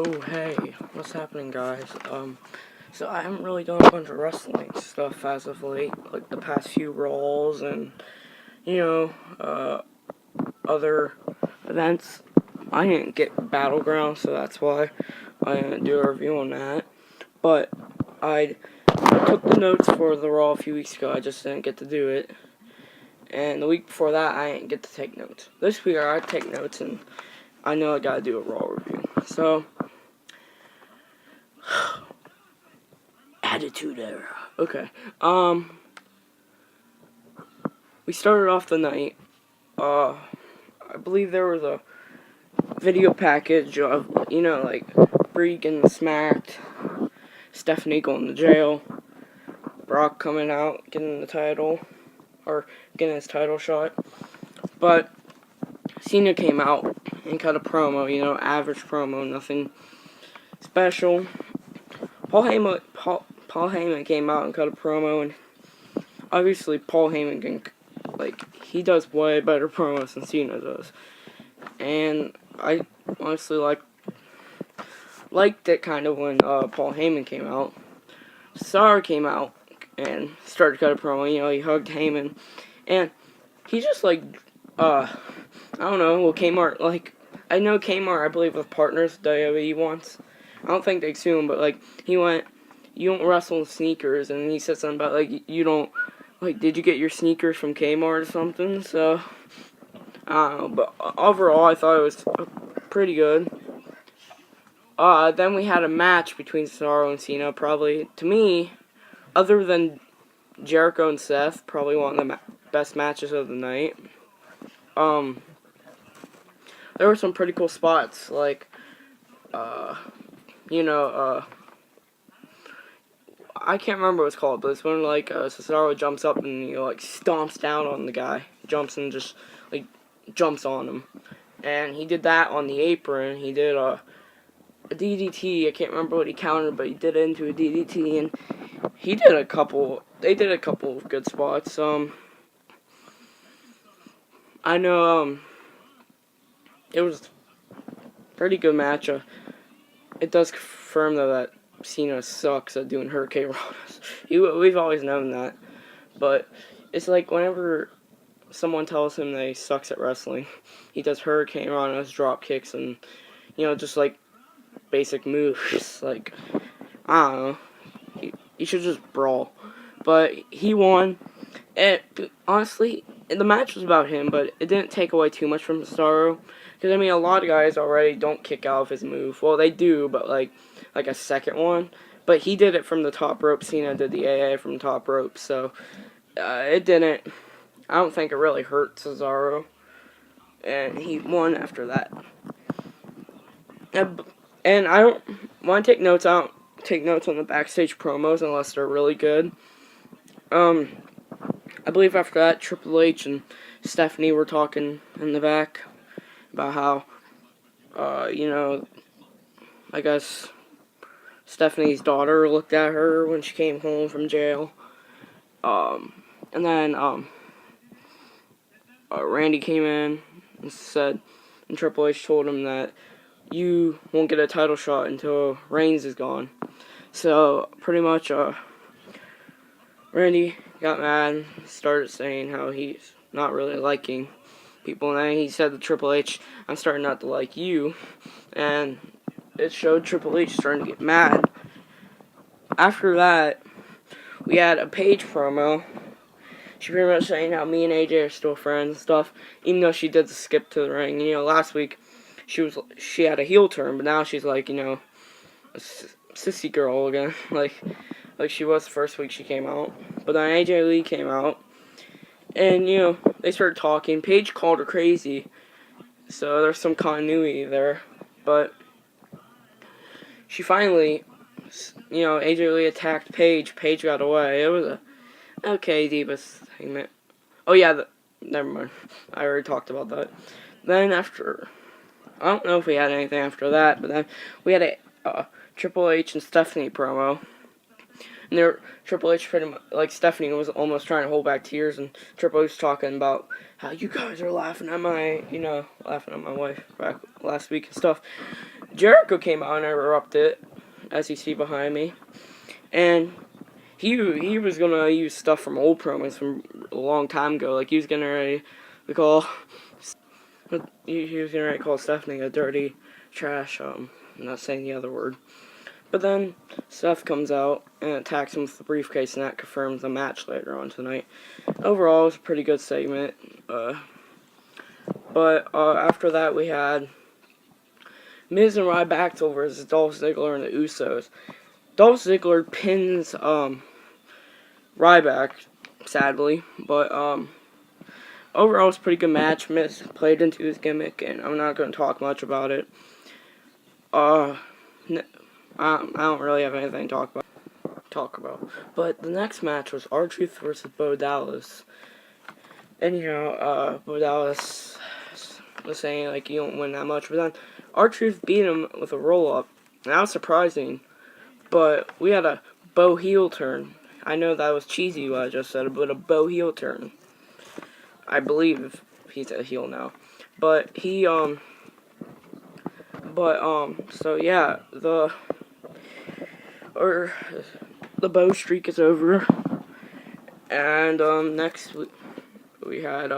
Oh, hey, what's happening, guys? So I haven't really done a bunch of wrestling stuff as of late, like the past few Raws and, other events. I didn't get Battleground, so that's why I didn't do a review on that. But I took the notes for the Raw a few weeks ago, I just didn't get to do it. And the week before that, I didn't get to take notes. This week, I take notes, and I know I gotta do a Raw review. So, Attitude Era. Okay. We started off the night. I believe there was a video package of, like, Brie getting smacked, Stephanie going to jail, Brock coming out, getting the title, or getting his title shot. But Cena came out and cut a promo, average promo, nothing special. Paul Heyman came out and cut a promo, and obviously Paul Heyman he does way better promos than Cena does. And I honestly liked it kind of when Paul Heyman came out. Cesaro came out and started to cut a promo, he hugged Heyman, and he just I don't know, well, Kmart, I know Kmart, I believe, with partners, WWE once. I don't think they sue him, but, he went, you don't wrestle in sneakers, and he said something about, you don't, did you get your sneakers from Kmart or something? So, I don't know, but overall, I thought it was pretty good. Then we had a match between Cesaro and Cena, probably, to me, other than Jericho and Seth, probably one of the best matches of the night. There were some pretty cool spots, I can't remember what it's called, but it's when, Cesaro jumps up and, stomps down on the guy. Jumps and just, jumps on him. And he did that on the apron. He did, a DDT. I can't remember what he countered, but he did it into a DDT, and they did a couple of good spots. I know, it was a pretty good match. It does confirm, though, that Cena sucks at doing Hurricane Ranas. We've always known that. But it's like whenever someone tells him that he sucks at wrestling, he does Hurricane Ranas, drop kicks, and, just basic moves. I don't know. He should just brawl. But he won. And honestly, the match was about him, but it didn't take away too much from Cesaro. Because, a lot of guys already don't kick out of his move. Well, they do, but, like a second one. But he did it from the top rope. Cena did the AA from the top rope. So, it didn't. I don't think it really hurt Cesaro. And he won after that. And I don't want to take notes. I don't take notes on the backstage promos unless they're really good. I believe after that, Triple H and Stephanie were talking in the back about how, I guess Stephanie's daughter looked at her when she came home from jail. And then, Randy came in and said, and Triple H told him that you won't get a title shot until Reigns is gone. So, pretty much, Randy got mad and started saying how he's not really liking people. And then he said to Triple H, I'm starting not to like you. And it showed Triple H starting to get mad. After that, we had a Paige promo. She pretty much saying how me and AJ are still friends and stuff, even though she did the skip to the ring. Last week she had a heel turn, but now she's a sissy girl again, like she was the first week she came out. But then AJ Lee came out, and they started talking. Paige called her crazy, so there's some continuity there. But she finally, AJ Lee attacked Paige. Paige got away. It was a okay Divas segment. Oh yeah, never mind. I already talked about that. Then after, I don't know if we had anything after that, but then we had a Triple H and Stephanie promo. And Triple H pretty much, Stephanie was almost trying to hold back tears, and Triple H was talking about how you guys are laughing at my wife back last week and stuff. Jericho came out and interrupted, as you see behind me, and he was gonna use stuff from old promos from a long time ago. Like he was gonna call he was gonna call Stephanie a dirty trash. I'm not saying the other word. But then Steph comes out and attacks him with the briefcase, and that confirms the match later on tonight. Overall, it was a pretty good segment. But after that, we had Miz and Ryback versus Dolph Ziggler and the Usos. Dolph Ziggler pins Ryback, sadly, but overall, it was a pretty good match. Miz played into his gimmick, and I'm not going to talk much about it. I don't really have anything to talk about. But the next match was R-Truth versus Bo Dallas. And, Bo Dallas was saying, like, you don't win that much. But then R-Truth beat him with a roll-up. And that was surprising. But we had a Bo heel turn. I know that was cheesy what I just said, but a Bo heel turn. I believe he's a heel now. But so yeah, the Bo streak is over. And, next we had,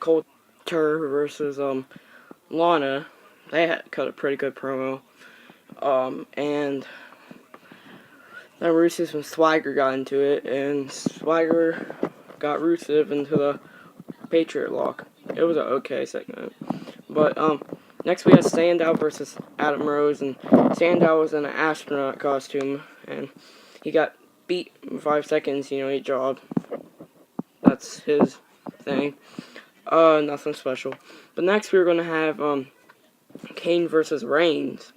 Coulter versus, Lana. They had cut a pretty good promo. And then Rusev and Swagger got into it, and Swagger got Rusev into the Patriot Lock. It was an okay segment. But, next we had Sandow versus Adam Rose, and Sandow was in an astronaut costume, and he got beat in 5 seconds, he jobbed. That's his thing. Nothing special. But next we were going to have, Kane versus Reigns.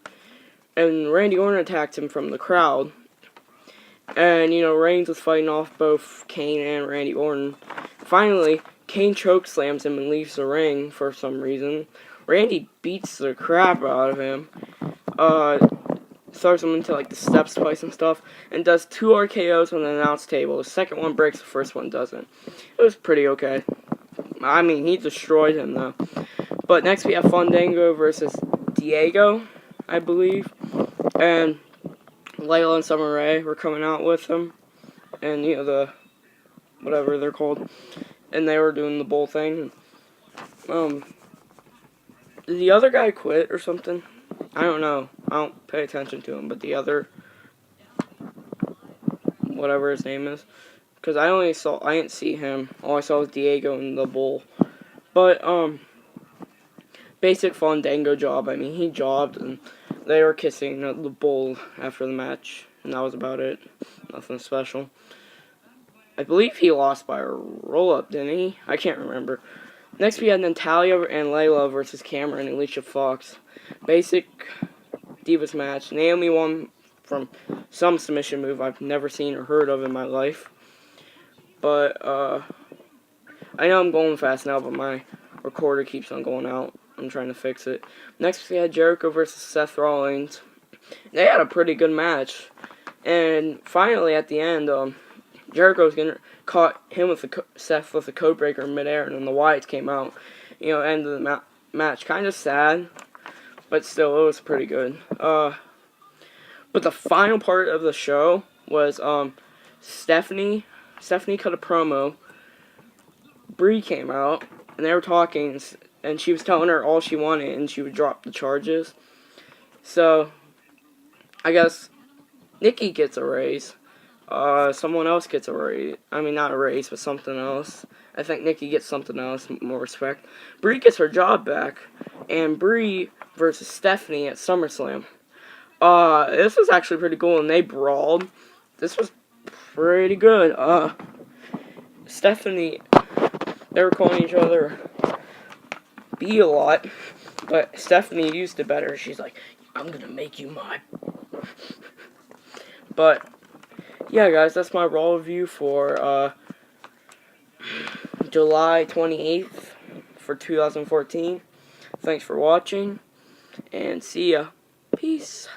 And Randy Orton attacked him from the crowd. And, Reigns was fighting off both Kane and Randy Orton. Finally, Kane chokeslams him and leaves the ring for some reason. Randy beats the crap out of him. Throws him into, the steps twice and stuff. And does 2 RKOs on the announce table. The second one breaks, the first one doesn't. It was pretty okay. I mean, he destroyed him, though. But next we have Fandango versus Diego, I believe. And Layla and Summer Rae were coming out with him. And, the whatever they're called. And they were doing the bull thing. Did the other guy quit or something? I don't know. I don't pay attention to him. But the other, whatever his name is. Because I didn't see him. All I saw was Diego and the bull. But, basic Fandango job. I mean, he jobbed and they were kissing the bull after the match. And that was about it. Nothing special. I believe he lost by a roll-up, didn't he? I can't remember. Next we had Natalya and Layla versus Cameron and Alicia Fox. Basic Divas match. Naomi won from some submission move I've never seen or heard of in my life. But, I know I'm going fast now, but my recorder keeps on going out. I'm trying to fix it. Next we had Jericho versus Seth Rollins. They had a pretty good match. And finally at the end, Jericho's caught him with Seth with a code breaker in midair, and then the Wyatts came out. End of the match. Kind of sad, but still, it was pretty good. But the final part of the show was Stephanie cut a promo. Brie came out, and they were talking, and she was telling her all she wanted, and she would drop the charges. So, I guess Nikki gets a raise. Someone else gets a raise. I mean, not a raise, but something else. I think Nikki gets something else, more respect. Brie gets her job back, and Brie versus Stephanie at SummerSlam. This was actually pretty cool, and they brawled. This was pretty good. Stephanie, they were calling each other B a lot, but Stephanie used it better. She's like, I'm gonna make you my... But... yeah, guys, that's my Raw review for July 28th for 2014. Thanks for watching, and see ya. Peace.